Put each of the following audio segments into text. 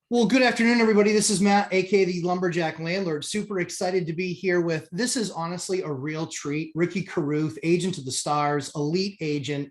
Well, good afternoon, everybody. This is Matt, aka the Lumberjack Landlord. Super excited to be here with. This is honestly a real treat. Ricky Carruth, agent of the stars, elite agent,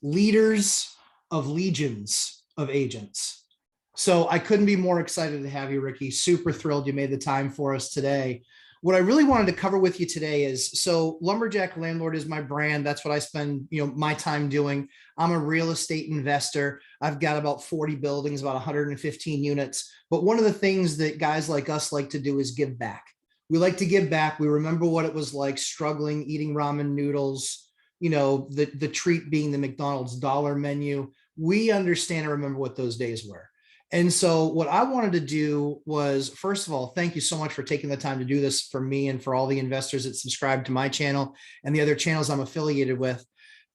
leaders of legions of agents. So I couldn't be more excited to have you, Ricky. Super thrilled you made the time for us today. What I really wanted to cover with you today is Lumberjack Landlord is my brand. That's what I spend, my time doing. I'm a real estate investor. I've got about 40 buildings, about 115 units. But one of the things that guys like us like to do is give back. We like to give back. We remember what it was like struggling, eating ramen noodles, the treat being the McDonald's dollar menu. We understand and remember what those days were. And so what I wanted to do was, first of all, thank you so much for taking the time to do this for me and for all the investors that subscribe to my channel and the other channels I'm affiliated with.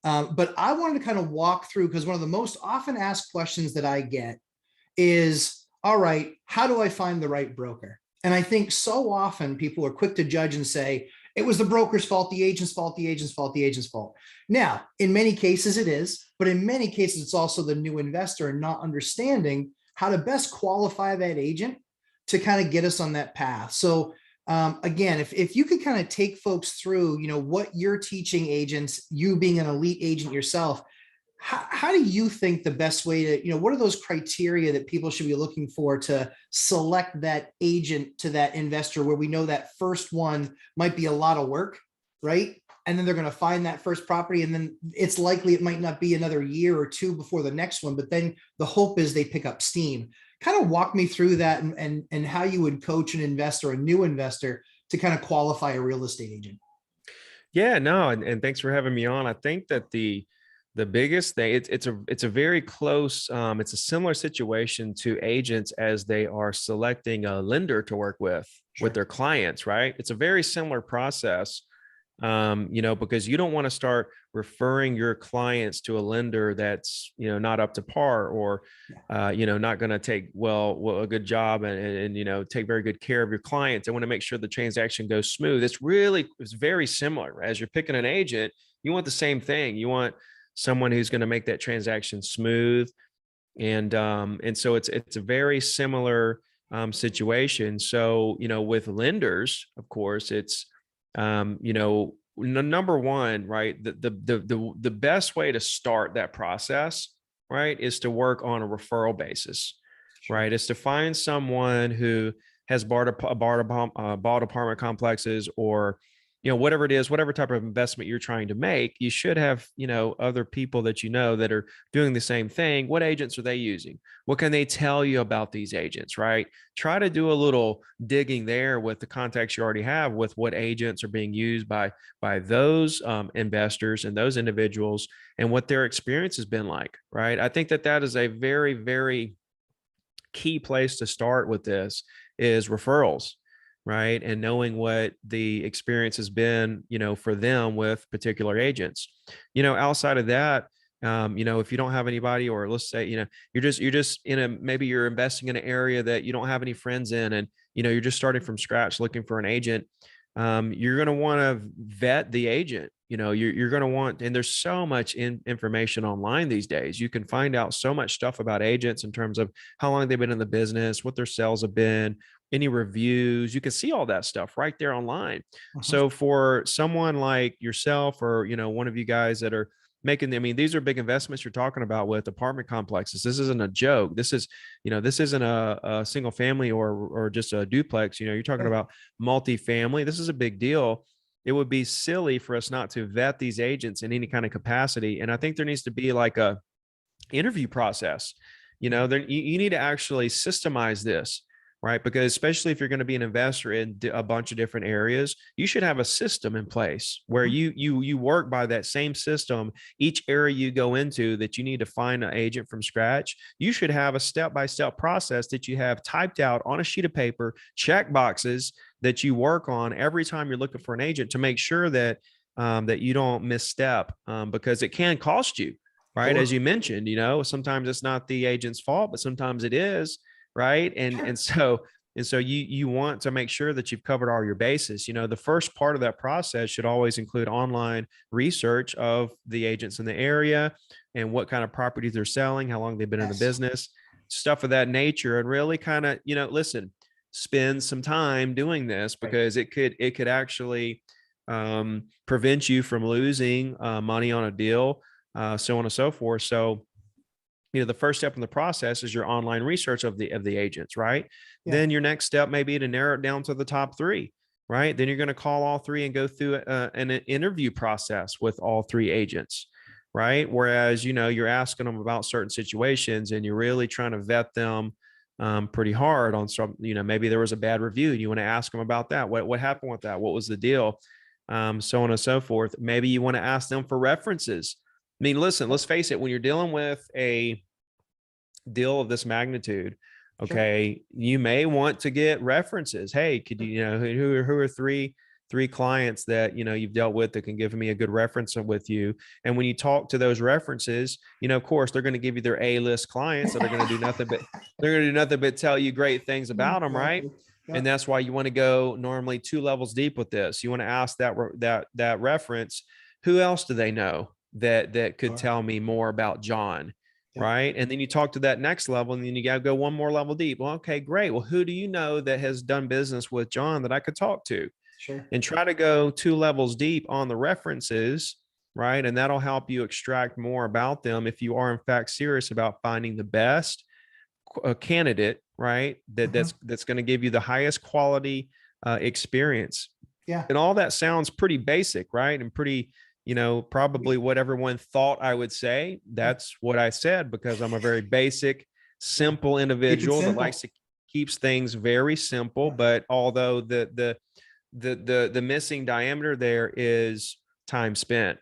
But I wanted to kind of walk through, because one of the most often asked questions that I get is, all right, how do I find the right broker? And I think so often people are quick to judge and say, it was the broker's fault, the agent's fault, the agent's fault, the agent's fault. Now, in many cases it is, but in many cases it's also the new investor and not understanding how to best qualify that agent to kind of get us on that path. So again, if you could kind of take folks through, what you're teaching agents, you being an elite agent yourself, how do you think the best way to, what are those criteria that people should be looking for to select that agent to that investor, where we know that first one might be a lot of work, right? And then they're going to find that first property, and then it's likely it might not be another year or two before the next one, but then the hope is they pick up steam. Kind of walk me through that and how you would coach an investor, a new investor, to kind of qualify a real estate agent. Yeah, no, and thanks for having me on. I think that the biggest thing, it's a very close, it's a similar situation to agents as they are selecting a lender to work with Sure. their clients, right? It's a very similar process. Because you don't want to start referring your clients to a lender that's, not up to par, or, not going to take a good job and take very good care of your clients. I want to make sure the transaction goes smooth. It's very similar. As you're picking an agent, you want the same thing. You want someone who's going to make that transaction smooth. And so it's a very similar situation. So, with lenders, of course, it's, number one, right? The best way to start that process, right, is to work on a referral basis, Sure. right? Is to find someone who has bought apartment complexes, or whatever it is, whatever type of investment you're trying to make. You should have other people that that are doing the same thing. What agents are they using? What can they tell you about these agents, right? Try to do a little digging there with the contacts you already have, with what agents are being used by those investors and those individuals, and what their experience has been like, right? I think that is a very, very key place to start with this, is referrals, right? And knowing what the experience has been, for them with particular agents. Outside of that, if you don't have anybody, or let's say, you're just maybe you're investing in an area that you don't have any friends in, and, you're just starting from scratch looking for an agent. You're going to want to vet the agent. You're going to want, and there's so much information online these days. You can find out so much stuff about agents in terms of how long they've been in the business, what their sales have been, any reviews. You can see all that stuff right there online. Uh-huh. So for someone like yourself, or, one of you guys that are making, I mean, these are big investments you're talking about with apartment complexes. This isn't a joke. This isn't a single family or just a duplex. You're talking Sure. about multifamily. This is a big deal. It would be silly for us not to vet these agents in any kind of capacity. And I think there needs to be like a interview process. There, you need to actually systemize this, right? Because especially if you're going to be an investor in a bunch of different areas, you should have a system in place where Mhm. you work by that same system. Each area you go into that you need to find an agent from scratch, you should have a step-by-step process that you have typed out on a sheet of paper, check boxes that you work on every time you're looking for an agent, to make sure that that you don't misstep, because it can cost you, right? As Sure. you mentioned, sometimes it's not the agent's fault, but sometimes it is, right? And Sure. and so you want to make sure that you've covered all your bases. The first part of that process should always include online research of the agents in the area, and what kind of properties they're selling, how long they've been in the Yes. business. stuff of that nature, and really kind of, listen, spend some time doing this, Right. because it could actually prevent you from losing money on a deal, so on and so forth. So, the first step in the process is your online research of the agents, right? Yeah. Then your next step may be to narrow it down to the top three, right? Then you're going to call all three and go through an interview process with all three agents, right? Whereas, you're asking them about certain situations and you're really trying to vet them pretty hard on some, maybe there was a bad review and you want to ask them about that. What happened with that? What was the deal? So on and so forth. Maybe you want to ask them for references. I mean, listen, let's face it, when you're dealing with a deal of this magnitude, Sure. okay, you may want to get references. Hey, could you, who are three clients that, you've dealt with that can give me a good reference with you? And when you talk to those references, of course, they're going to give you their A-list clients that are going to do nothing but tell you great things about them, right? Exactly. Yeah. And that's why you want to go normally 2 levels deep with this. You want to ask that reference, who else do they know that could Sure. tell me more about John? Yeah. Right. And then you talk to that next level, and then you got to go one more level deep. Well, okay, great. Well, who do you know that has done business with John that I could talk to? Sure. And try to go 2 levels deep on the references. Right. And that'll help you extract more about them if you are in fact serious about finding the best candidate, right? That's going to give you the highest quality experience. Yeah. And all that sounds pretty basic, right? And pretty, probably what everyone thought I would say. That's what I said, because I'm a very basic, simple individual that likes to keeps things very simple. But although the missing diameter there is time spent,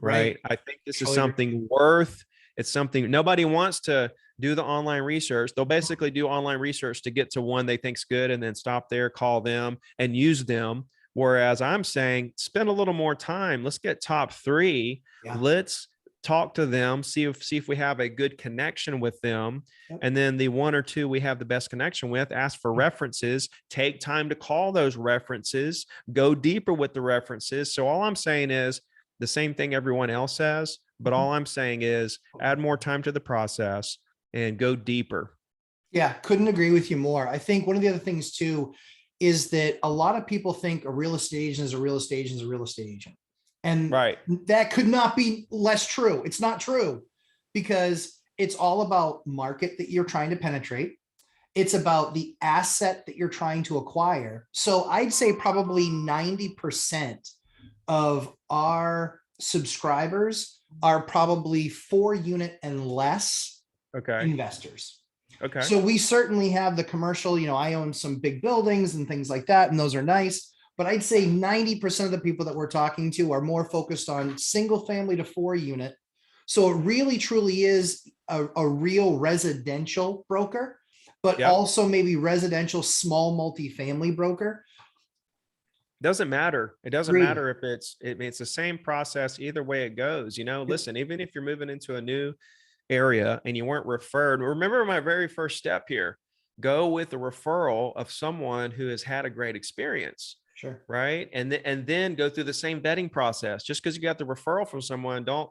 right? I think this is something worth. It's something nobody wants to do the online research. They'll basically do online research to get to one they think's good and then stop there, call them and use them. Whereas I'm saying, spend a little more time. Let's get top 3. Yeah. Let's talk to them, see if we have a good connection with them. Yep. And then the 1 or 2 we have the best connection with, ask for references, take time to call those references, go deeper with the references. So all I'm saying is the same thing everyone else says, but all I'm saying is add more time to the process and go deeper. Yeah, couldn't agree with you more. I think one of the other things too is that a lot of people think a real estate agent is a real estate agent is a real estate agent. And right, that could not be less true. It's not true, because it's all about market that you're trying to penetrate. It's about the asset that you're trying to acquire. So I'd say probably 90% of our subscribers are probably 4-unit and less investors. Okay. So we certainly have the commercial, I own some big buildings and things like that, and those are nice. But I'd say 90% of the people that we're talking to are more focused on single family to 4-unit. So it really truly is a real residential broker, but also maybe residential small multifamily broker. Doesn't matter. It doesn't matter if it's the same process either way it goes. Listen, even if you're moving into a new area and you weren't referred, remember my very first step here, go with a referral of someone who has had a great experience. Sure. Right. And then go through the same vetting process. Just because you got the referral from someone, don't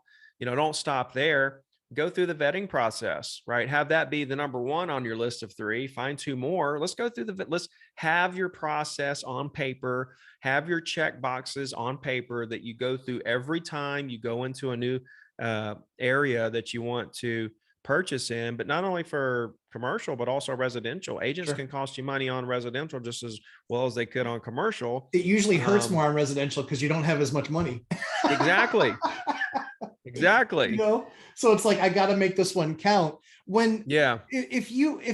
stop there. Go through the vetting process, right? Have that be the number 1 on your list of 3, find 2 more. Let's go through let's have your process on paper, have your check boxes on paper that you go through every time you go into a new area that you want to purchase in. But not only for commercial, but also residential. Agents can cost you money on residential just as well as they could on commercial. It usually hurts more on residential because you don't have as much money. Exactly. Exactly. So it's like, I got to make this one count. If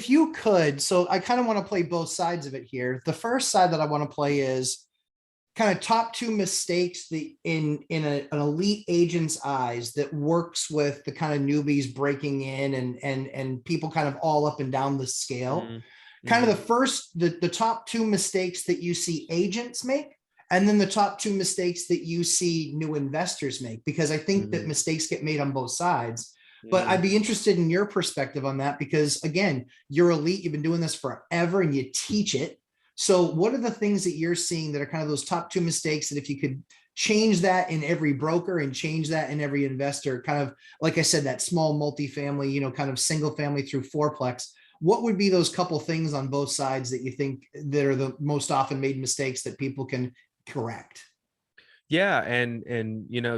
you could, so I kind of want to play both sides of it here. The first side that I want to play is kind of top 2 mistakes that in an elite agent's eyes that works with the kind of newbies breaking in and people kind of all up and down the scale. Mm-hmm. Kind of the top 2 mistakes that you see agents make, and then the top 2 mistakes that you see new investors make, because I think that mistakes get made on both sides. But I'd be interested in your perspective on that, because again, you're elite, you've been doing this forever and you teach it. So what are the things that you're seeing that are kind of those top 2 mistakes that if you could change that in every broker and change that in every investor, kind of, like I said, that small multifamily, kind of single family through fourplex. What would be those couple things on both sides that you think that are the most often made mistakes that people can correct? Yeah, and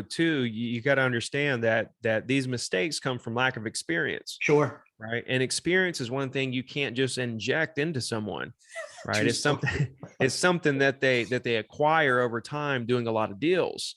too, you got to understand that these mistakes come from lack of experience, Sure. right? And experience is one thing you can't just inject into someone, right? True It's something story. it's something that they acquire over time doing a lot of deals.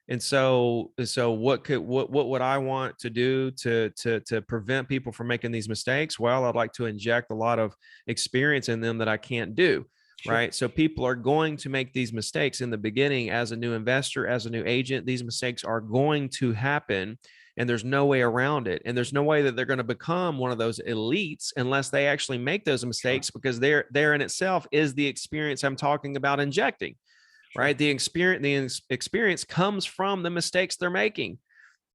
And so what would I want to do to prevent people from making these mistakes? Well, I'd like to inject a lot of experience in them that I can't do. Sure. Right. So people are going to make these mistakes in the beginning as a new investor, as a new agent. These mistakes are going to happen, and there's no way around it. And there's no way that they're going to become one of those elites unless they actually make those mistakes, because there in itself is the experience I'm talking about injecting. Sure. Right. The experience comes from the mistakes they're making.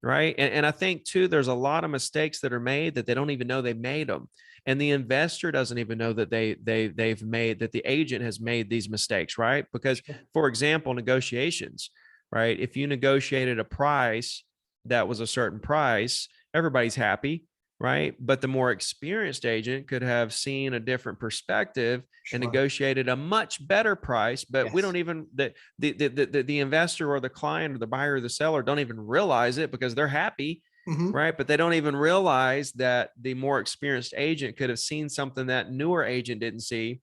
Right. And I think too, there's a lot of mistakes that are made that they don't even know they made them. And the investor doesn't even know that they've made, that the agent has made these mistakes. Right. Because, for example, negotiations, right? If you negotiated a price that was a certain price, everybody's happy. Right. But the more experienced agent could have seen a different perspective and Sure. negotiated a much better price. But we Yes. don't even, the investor or the client or the buyer or the seller don't even realize it because they're happy. Mhm. Right. But they don't even realize that the more experienced agent could have seen something that newer agent didn't see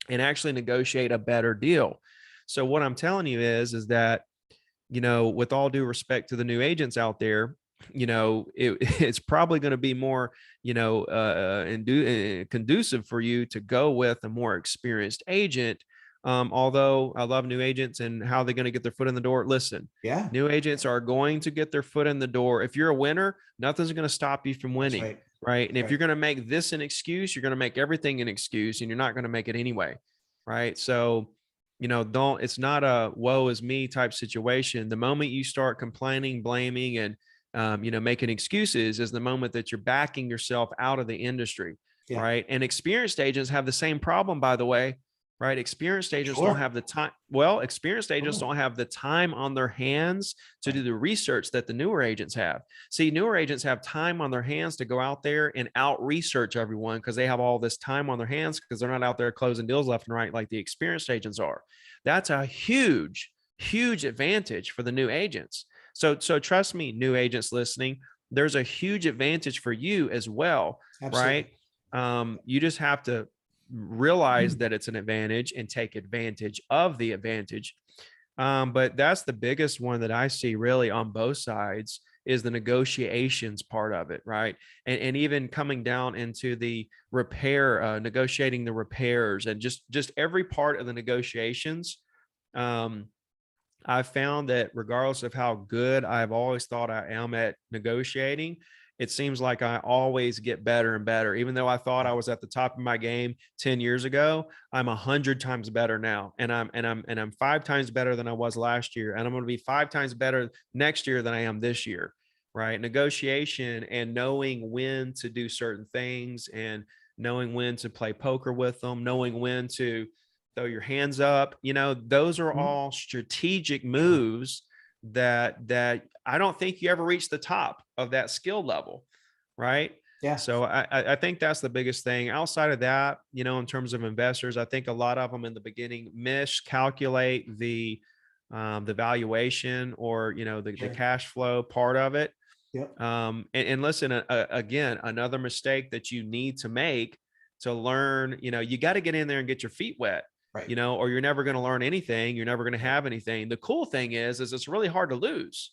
and actually negotiate a better deal. So what I'm telling you is that, with all due respect to the new agents out there, it's probably going to be more, conducive for you to go with a more experienced agent. Although I love new agents and how they're going to get their foot in the door. Listen, Yeah. new agents are going to get their foot in the door. If you're a winner, nothing's going to stop you from That's winning. right. Right. And if Right. you're going to make this an excuse, you're going to make everything an excuse, and you're not going to make it anyway. Right. So, it's not a woe is me type situation. The moment you start complaining, blaming, and making excuses is the moment that you're backing yourself out of the industry. Yeah. Right. And experienced agents have the same problem, by the way. Right. Experienced agents Sure. don't have the time. Well, experienced agents Sure. don't have the time on their hands to Right. do the research that the newer agents have. See, newer agents have time on their hands to go out there and out research everyone because they have all this time on their hands because they're not out there closing deals left and right like the experienced agents are. That's a huge, huge advantage for the new agents. So trust me, new agents listening, there's a huge advantage for you as well. Absolutely. Right. You just have to realize that it's an advantage and take advantage of the advantage. But that's the biggest one that I see really on both sides is the negotiations part of it. Right. And even coming down into the repair, negotiating the repairs and just every part of the negotiations. I've found that regardless of how good I've always thought I am at negotiating, it seems like I always get better and better. Even though I thought I was at the top of my game 10 years ago, I'm 100 times better now. And I'm 5 times better than I was last year. And I'm going to be 5 times better next year than I am this year. Right. Negotiation and knowing when to do certain things and knowing when to play poker with them, knowing when to throw your hands up, those are all strategic moves that I don't think you ever reach the top of that skill level. Right. Yeah. So I think that's the biggest thing. Outside of that, in terms of investors, I think a lot of them in the beginning miscalculate the valuation or, the cash flow part of it. Yep. And listen, again, another mistake that you need to make to learn, you got to get in there and get your feet wet. Right. Or you're never going to learn anything. You're never going to have anything. The cool thing is it's really hard to lose.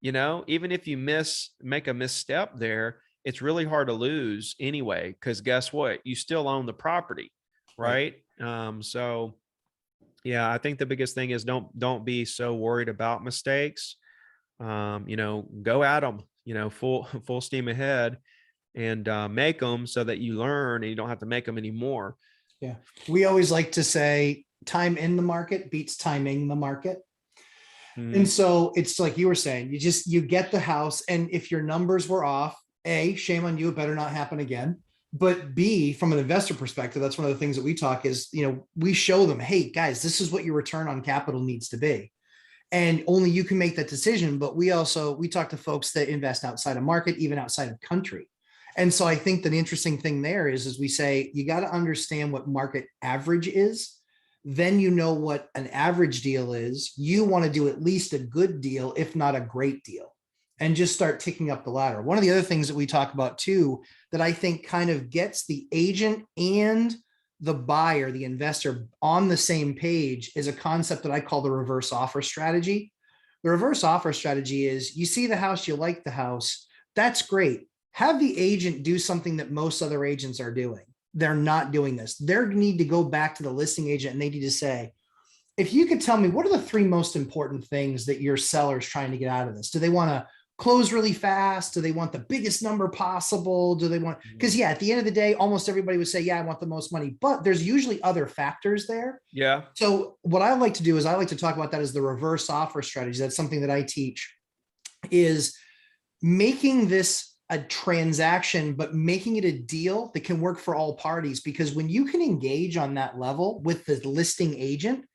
Even if you make a misstep there, it's really hard to lose anyway, because guess what? You still own the property. Right. So yeah, I think the biggest thing is don't be so worried about mistakes. Go at them, full steam ahead and make them so that you learn and you don't have to make them anymore. Yeah. We always like to say time in the market beats timing the market. And so it's like you were saying, you get the house. And if your numbers were off, A, shame on you, it better not happen again. But B, from an investor perspective, that's one of the things that we talk is, we show them, hey guys, this is what your return on capital needs to be. and only you can make that decision. But we talk to folks that invest outside of market, even outside of country. And so I think that the interesting thing there is we say, you got to understand what market average is. Then you know what an average deal is. You want to do at least a good deal, if not a great deal, and just start ticking up the ladder. One of the other things that we talk about too, that I think kind of gets the agent and the buyer, the investor, on the same page, is a concept that I call the reverse offer strategy. The reverse offer strategy is, you see the house, you like the house, that's great. Have the agent do something that most other agents are doing. They're not doing this. They need to go back to the listing agent and they need to say, if you could tell me, what are the 3 most important things that your seller's trying to get out of this? Do they want to close really fast? Do they want the biggest number possible? Do they want, because yeah, at the end of the day, almost everybody would say, yeah, I want the most money, but there's usually other factors there. Yeah. So what I like to do is I like to talk about that as the reverse offer strategy. That's something that I teach, is making this a transaction, but making it a deal that can work for all parties. Because when you can engage on that level with the listing agent,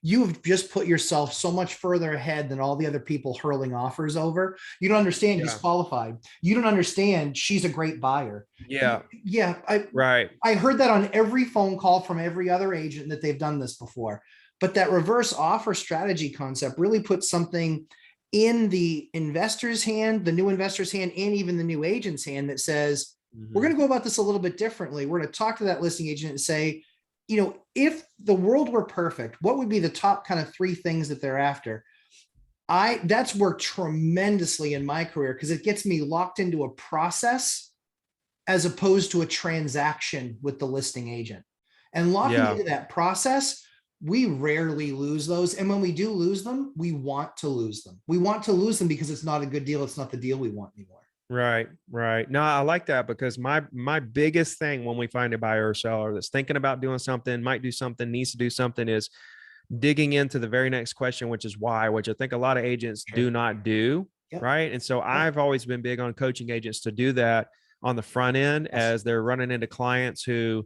you have just put yourself so much further ahead than all the other people hurling offers over. You don't understand he's qualified. You don't understand she's a great buyer. Yeah. Yeah. Right. I heard that on every phone call from every other agent that they've done this before. But that reverse offer strategy concept really puts something in the investor's hand, the new investor's hand, and even the new agent's hand that says, we're going to go about this a little bit differently. We're going to talk to that listing agent and say, you know, if the world were perfect, what would be the top kind of 3 things that they're after? That's worked tremendously in my career, because it gets me locked into a process as opposed to a transaction with the listing agent. And locking into that process, we rarely lose those. And when we do lose them, we want to lose them. We want to lose them because it's not a good deal. It's not the deal we want anymore. Right. Right. No, I like that, because my biggest thing when we find a buyer or seller that's thinking about doing something, might do something, needs to do something, is digging into the very next question, which is why, which I think a lot of agents do not do. Yep. Right. And so I've always been big on coaching agents to do that on the front end, as they're running into clients who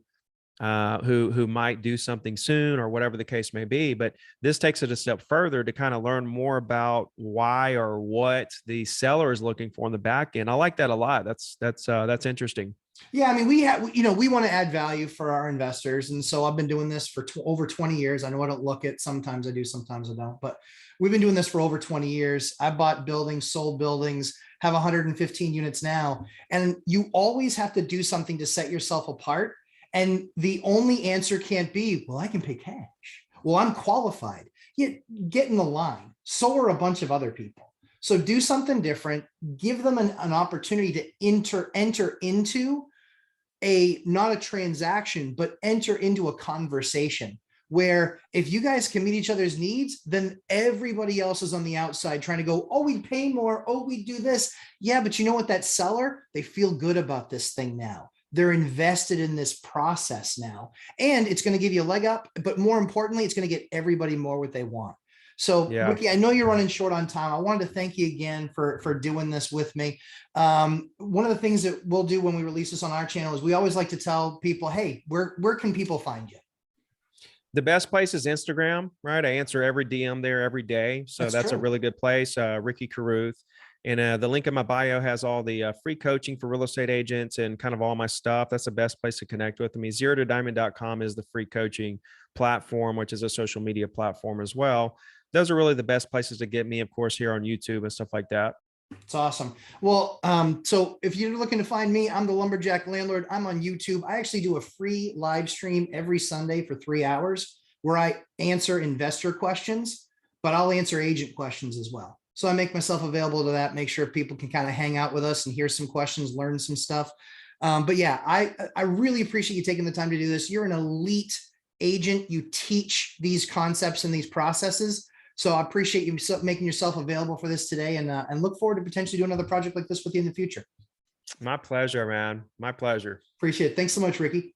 might do something soon, or whatever the case may be. But this takes it a step further to kind of learn more about why or what the seller is looking for in the back end. I like that a lot. That's interesting. Yeah, I mean, we want to add value for our investors. And so I've been doing this for over 20 years. I know I don't look it. Sometimes I do, sometimes I don't, but we've been doing this for over 20 years. I bought buildings, sold buildings, have 115 units now. And you always have to do something to set yourself apart. And the only answer can't be, well, I can pay cash. Well, I'm qualified. Get in the line. So are a bunch of other people. So do something different. Give them an opportunity to enter into not a transaction, but enter into a conversation where if you guys can meet each other's needs, then everybody else is on the outside trying to go, oh, we pay more. Oh, we do this. Yeah, but you know what? That seller, they feel good about this thing now. They're invested in this process now, and it's going to give you a leg up, but more importantly, it's going to get everybody more what they want. So Ricky, I know you're running short on time. I wanted to thank you again for doing this with me. One of the things that we'll do when we release this on our channel is we always like to tell people, hey, where can people find you? The best place is Instagram, right? I answer every DM there every day. So that's a really good place. Ricky Carruth. And the link in my bio has all the free coaching for real estate agents and kind of all my stuff. That's the best place to connect with me. ZeroToDiamond.com is the free coaching platform, which is a social media platform as well. Those are really the best places to get me, of course, here on YouTube and stuff like that. It's awesome. Well, so if you're looking to find me, I'm the Lumberjack Landlord. I'm on YouTube. I actually do a free live stream every Sunday for 3 hours where I answer investor questions, but I'll answer agent questions as well. So I make myself available to that, make sure people can kind of hang out with us and hear some questions, learn some stuff. But yeah, I really appreciate you taking the time to do this. You're an elite agent. You teach these concepts and these processes. So I appreciate you making yourself available for this today, and look forward to potentially doing another project like this with you in the future. My pleasure, man. My pleasure. Appreciate it. Thanks so much, Ricky.